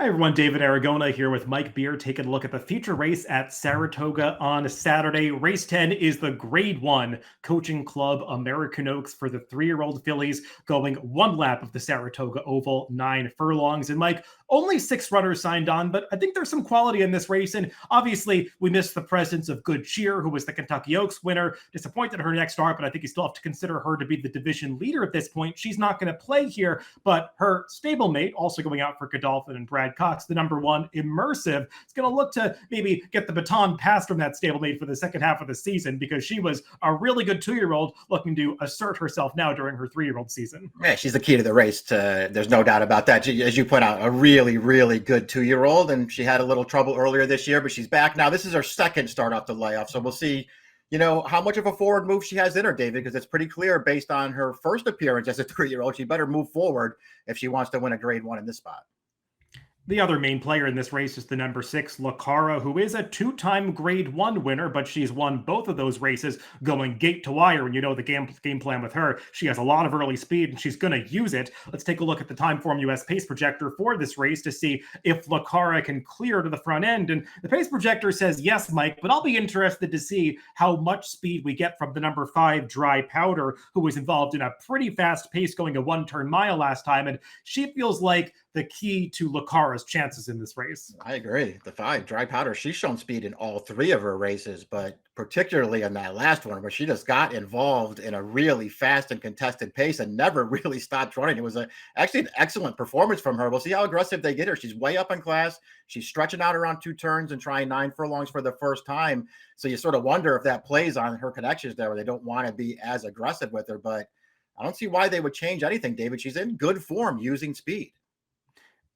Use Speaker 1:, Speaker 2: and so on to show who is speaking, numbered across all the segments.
Speaker 1: Hi everyone, David Aragona here with Mike Beer taking a look at the feature race at Saratoga on Saturday. Race 10 is the Grade 1 Coaching Club American Oaks for the 3-year-old fillies, going one lap of the Saratoga Oval, 9 furlongs. And Mike, only 6 runners signed on, but I think there's some quality in this race. And obviously, we missed the presence of Good Cheer, who was the Kentucky Oaks winner. Disappointed her next start, but I think you still have to consider her to be the division leader at this point. She's not going to play here, but her stablemate, also going out for Godolphin and Brad Cox, the number 1 Immersive, is going to look to maybe get the baton passed from that stablemate for the second half of the season, because she was a really good 2-year-old looking to assert herself now during her 3-year-old season.
Speaker 2: Yeah, she's the key to the race. There's no doubt about that. As you point out, a really, really good 2-year-old, and she had a little trouble earlier this year, but she's back now. This is her second start off the layoff, so we'll see, how much of a forward move she has in her, David, because it's pretty clear based on her first appearance as a 3-year-old, she better move forward if she wants to win a Grade 1 in this spot.
Speaker 1: The other main player in this race is the number 6, Cara, who is a 2-time Grade 1 winner, but she's won both of those races going gate to wire. And you know the game plan with her. She has a lot of early speed, and she's going to use it. Let's take a look at the Timeform US pace projector for this race to see if Cara can clear to the front end. And the pace projector says yes, Mike, but I'll be interested to see how much speed we get from the number 5, Dry Powder, who was involved in a pretty fast pace going a 1-turn mile last time. And she feels like the key to Cara's chances in this race.
Speaker 2: I agree. The 5, Dry Powder, she's shown speed in all 3 of her races, but particularly in that last one where she just got involved in a really fast and contested pace and never really stopped running. It was actually an excellent performance from her. We'll see how aggressive they get her. She's way up in class. She's stretching out around 2 turns and trying 9 furlongs for the first time. So you sort of wonder if that plays on her connections there, where they don't want to be as aggressive with her, but I don't see why they would change anything, David. She's in good form using speed.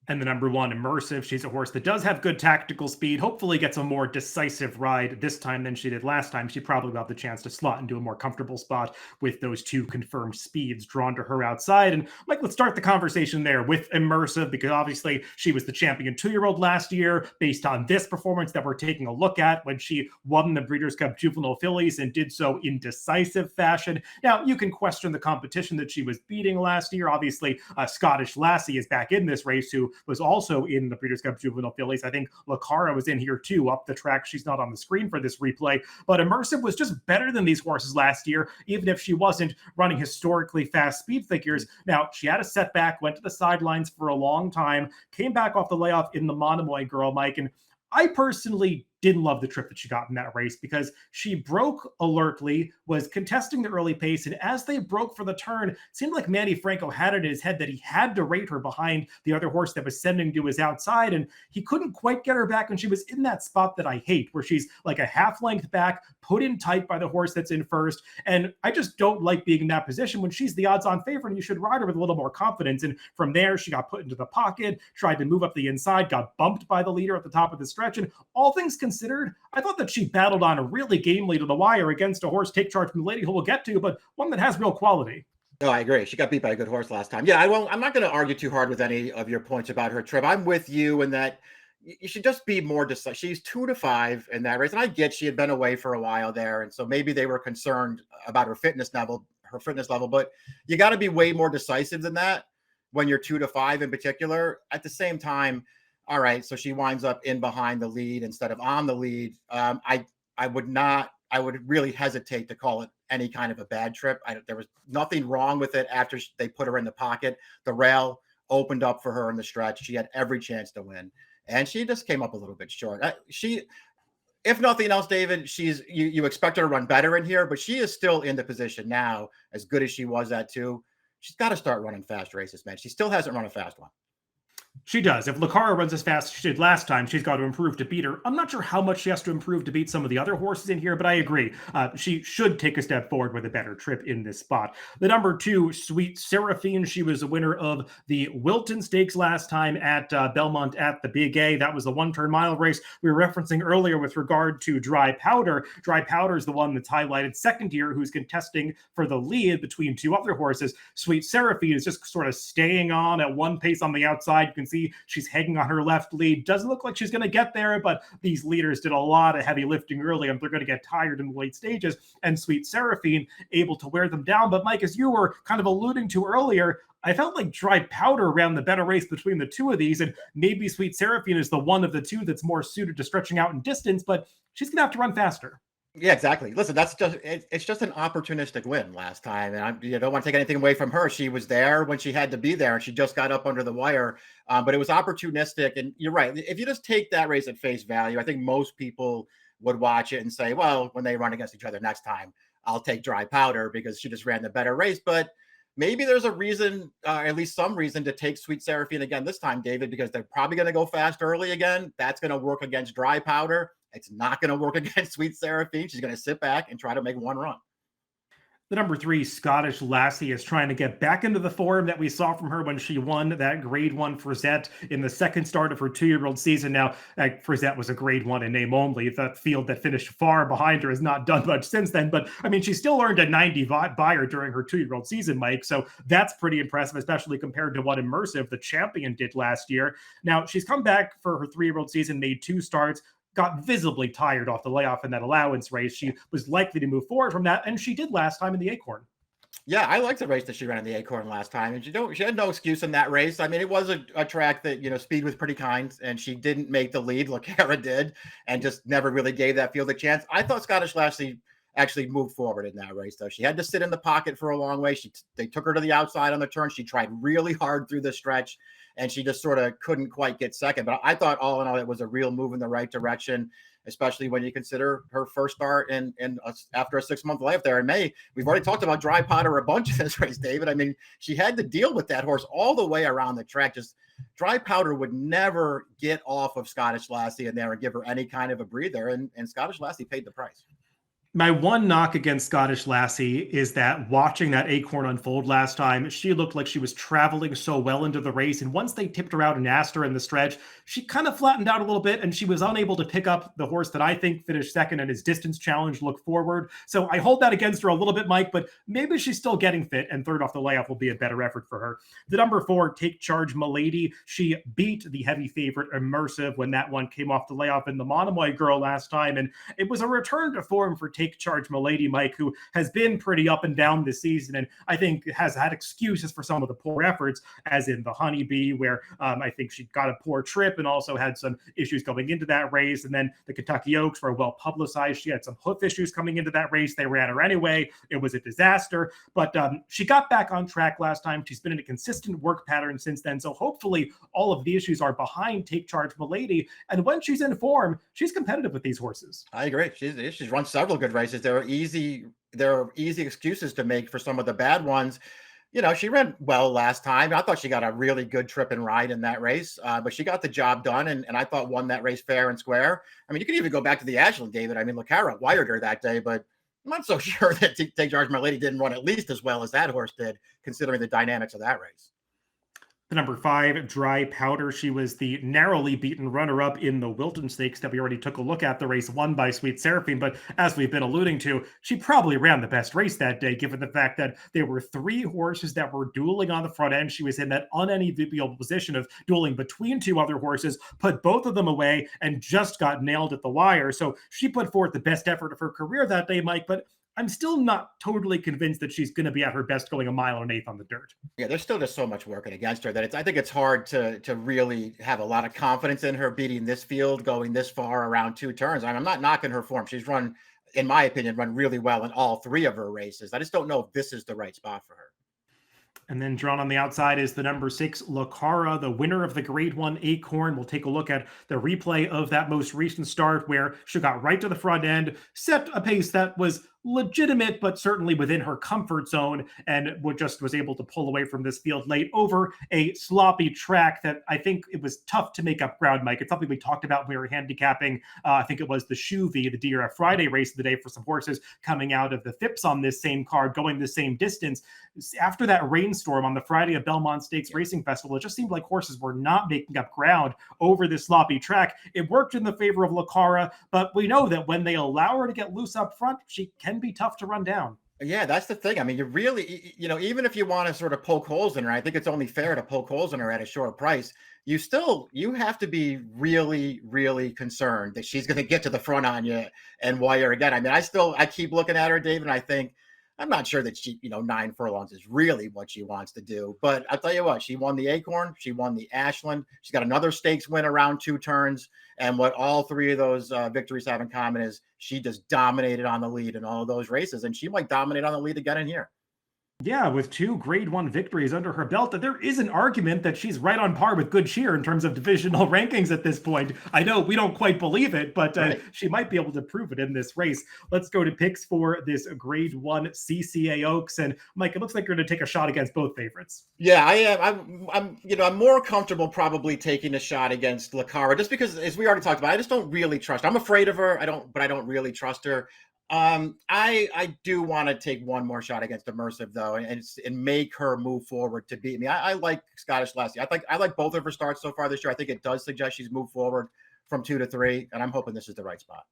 Speaker 1: And the number 1, Immersive, she's a horse that does have good tactical speed, hopefully gets a more decisive ride this time than she did last time. She probably got the chance to slot into a more comfortable spot with those 2 confirmed speeds drawn to her outside. And Mike, let's start the conversation there with Immersive, because obviously she was the champion 2-year-old last year based on this performance that we're taking a look at when she won the Breeders' Cup Juvenile Fillies and did so in decisive fashion. Now, you can question the competition that she was beating last year. Obviously, Scottish Lassie is back in this race, who was also in the Breeders' Cup Juvenile Fillies. I think Cara was in here too, up the track. She's not on the screen for this replay, but Immersive was just better than these horses last year, even if she wasn't running historically fast speed figures. Now, she had a setback, went to the sidelines for a long time, came back off the layoff in the Monomoy Girl, Mike, and I personally didn't love the trip that she got in that race, because she broke alertly, was contesting the early pace, and as they broke for the turn, it seemed like Manny Franco had it in his head that he had to rate her behind the other horse that was sending to his outside, and he couldn't quite get her back, and she was in that spot that I hate, where she's like a half length back, put in tight by the horse that's in first, and I just don't like being in that position when she's the odds-on favorite, and you should ride her with a little more confidence. And from there, she got put into the pocket, tried to move up the inside, got bumped by the leader at the top of the stretch, and all things considered, I thought that she battled on a really gamely to the wire against a horse, Take Charge from the Lady, who we'll get to, but one that has real quality.
Speaker 2: No, I agree. She got beat by a good horse last time. Yeah, I'm not going to argue too hard with any of your points about her trip. I'm with you in that you should just be more decisive. She's 2 to 5 in that race, and I get she had been away for a while there, and so maybe they were concerned about her fitness level. But you got to be way more decisive than that when you're 2 to 5 in particular. At the same time, all right, so she winds up in behind the lead instead of on the lead. I would really hesitate to call it any kind of a bad trip. There was nothing wrong with it after they put her in the pocket. The rail opened up for her in the stretch. She had every chance to win, and she just came up a little bit short. If nothing else, David, you expect her to run better in here, but she is still in the position now, as good as she was at 2. She's got to start running fast races, man. She still hasn't run a fast one.
Speaker 1: She does. If Cara runs as fast as she did last time, she's got to improve to beat her. I'm not sure how much she has to improve to beat some of the other horses in here, but I agree. She should take a step forward with a better trip in this spot. The number 2, Sweet Seraphine, she was a winner of the Wilton Stakes last time at Belmont at the Big A. That was the 1-turn mile race we were referencing earlier with regard to Dry Powder. Dry Powder is the one that's highlighted second here, who's contesting for the lead between 2 other horses. Sweet Seraphine is just sort of staying on at one pace on the outside. You can see easy. She's hanging on her left lead. Doesn't look like she's going to get there, but these leaders did a lot of heavy lifting early, and they're going to get tired in the late stages. And Sweet Seraphine able to wear them down. But Mike, as you were kind of alluding to earlier, I felt like Dry Powder ran the better race between the two of these, and maybe Sweet Seraphine is the one of the two that's more suited to stretching out in distance, but she's going to have to run faster.
Speaker 2: Yeah, exactly. Listen, that's just it's just an opportunistic win last time, and you don't want to take anything away from her. She was there when she had to be there, and she just got up under the wire. But it was opportunistic, and you're right. If you just take that race at face value, I think most people would watch it and say, "Well, when they run against each other next time, I'll take Dry Powder because she just ran the better race." But maybe there's a reason, at least some reason, to take Sweet Seraphine again this time, David, because they're probably going to go fast early again. That's going to work against Dry Powder. It's not going to work against Sweet Seraphine. She's going to sit back and try to make one run.
Speaker 1: The number 3 Scottish Lassie is trying to get back into the form that we saw from her when she won that Grade 1 Frisette in the second start of her 2-year-old season. Now, Frisette was a Grade 1 in name only. That field that finished far behind her has not done much since then, but I mean, she still earned a 90 buyer during her 2-year-old season, Mike, so that's pretty impressive, especially compared to what Immersive, the champion, did last year. Now, she's come back for her 3-year-old season, made 2 starts, got visibly tired off the layoff in that allowance race. She was likely to move forward from that, and she did last time in the Acorn.
Speaker 2: Yeah, I liked the race that she ran in the Acorn last time, and she had no excuse in that race. I mean, it was a track that, speed was pretty kind, and she didn't make the lead. Cara did, and just never really gave that field a chance. I thought Scottish Lassie actually moved forward in that race, though. She had to sit in the pocket for a long way. They took her to the outside on the turn. She tried really hard through the stretch, and she just sort of couldn't quite get second. But I thought all in all, it was a real move in the right direction, especially when you consider her first start and after a 6-month layoff there in May. We've already talked about Dry Powder a bunch in this race, David. I mean, she had to deal with that horse all the way around the track. Just Dry Powder would never get off of Scottish Lassie in there and give her any kind of a breather, and Scottish Lassie paid the price.
Speaker 1: My one knock against Scottish Lassie is that watching that Acorn unfold last time, she looked like she was traveling so well into the race. And once they tipped her out and asked her in the stretch, she kind of flattened out a little bit, and she was unable to pick up the horse that I think finished second in his distance challenge, Look Forward. So I hold that against her a little bit, Mike, but maybe she's still getting fit, and third off the layoff will be a better effort for her. The number 4, Take Charge Milady. She beat the heavy favorite Immersive when that one came off the layoff in the Monomoy Girl last time. And it was a return to form for Take Charge Milady, Mike, who has been pretty up and down this season, and I think has had excuses for some of the poor efforts, as in the Honeybee, where I think she got a poor trip and also had some issues going into that race. And then the Kentucky Oaks were well publicized. She had some hoof issues coming into that race. They ran her anyway. It was a disaster, but she got back on track last time. She's been in a consistent work pattern since then. So hopefully all of the issues are behind Take Charge Milady. And when she's in form, she's competitive with these horses.
Speaker 2: I agree. She's run several good races. There are easy excuses to make for some of the bad ones. She ran well last time. I thought she got a really good trip and ride in that race, but she got the job done, and I thought won that race fair and square. I mean, you could even go back to the Ashland, David. I mean, Cara wired her that day, but I'm not so sure that Take Charge Milady didn't run at least as well as that horse did, considering the dynamics of that race.
Speaker 1: The number 5, Dry Powder. She was the narrowly beaten runner-up in the Wilton Stakes that we already took a look at, the race won by Sweet Seraphine. But as we've been alluding to, she probably ran the best race that day, given the fact that there were 3 horses that were dueling on the front end. She was in that unenviable position of dueling between 2 other horses, put both of them away, and just got nailed at the wire. So she put forth the best effort of her career that day, Mike, but I'm still not totally convinced that she's going to be at her best going a mile and 1/8 on the dirt.
Speaker 2: Yeah, there's still just so much working against her that I think it's hard to really have a lot of confidence in her beating this field, going this far around 2 turns. I'm not knocking her form. She's run, in my opinion, run really well in all 3 of her races. I just don't know if this is the right spot for her.
Speaker 1: And then drawn on the outside is the number 6, Cara, the winner of the Grade 1 Acorn. We'll take a look at the replay of that most recent start where she got right to the front end, set a pace that was legitimate, but certainly within her comfort zone, and was able to pull away from this field late over a sloppy track that I think it was tough to make up ground, Mike. It's something we talked about when we were handicapping. I think it was the Shoevy, the DRF Friday race of the day, for some horses coming out of the Phipps on this same card, going the same distance. After that rainstorm on the Friday of Belmont Stakes Racing Festival, it just seemed like horses were not making up ground over this sloppy track. It worked in the favor of Cara, but we know that when they allow her to get loose up front, she can be tough to run down.
Speaker 2: Yeah, that's the thing. I mean, you really, even if you want to sort of poke holes in her, I think it's only fair to poke holes in her at a short price. You have to be really, really concerned that she's going to get to the front on you and wire again. I mean, I keep looking at her, David, and I think I'm not sure that 9 furlongs is really what she wants to do. But I'll tell you what, she won the Acorn, she won the Ashland, she's got another stakes win around 2 turns. And what all three of those victories have in common is she just dominated on the lead in all of those races, and she might dominate on the lead again in here.
Speaker 1: Yeah, with 2 Grade 1 victories under her belt, there is an argument that she's right on par with Good Cheer in terms of divisional rankings at this point. I know we don't quite believe it, but
Speaker 2: Right.
Speaker 1: she might be able to prove it in this race. Let's go to picks for this Grade 1 CCA Oaks. And Mike, it looks like you're going to take a shot against both favorites.
Speaker 2: Yeah, I am. I'm more comfortable probably taking a shot against Cara just because, as we already talked about, I just don't really trust her. I'm afraid of her. But I don't really trust her. I do want to take one more shot against Immersive though, and make her move forward to beat me. I like Scottish Lassie. I like both of her starts so far this year. I think it does suggest she's moved forward from 2 to 3, and I'm hoping this is the right spot.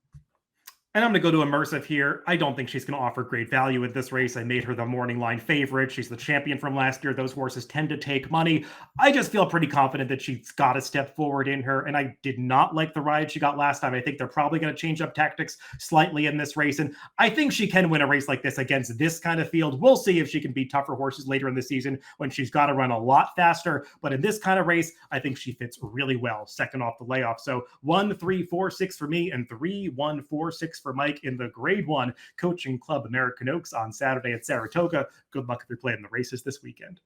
Speaker 1: And I'm going to go to Immersive here. I don't think she's going to offer great value in this race. I made her the morning line favorite. She's the champion from last year. Those horses tend to take money. I just feel pretty confident that she's got a step forward in her. And I did not like the ride she got last time. I think they're probably going to change up tactics slightly in this race. And I think she can win a race like this against this kind of field. We'll see if she can beat tougher horses later in the season when she's got to run a lot faster. But in this kind of race, I think she fits really well, second off the layoff. So 1, 3, 4, 6 for me, and 3, 1, 4, 6 for Mike in the Grade 1 Coaching Club American Oaks on Saturday at Saratoga. Good luck if you're playing the races this weekend.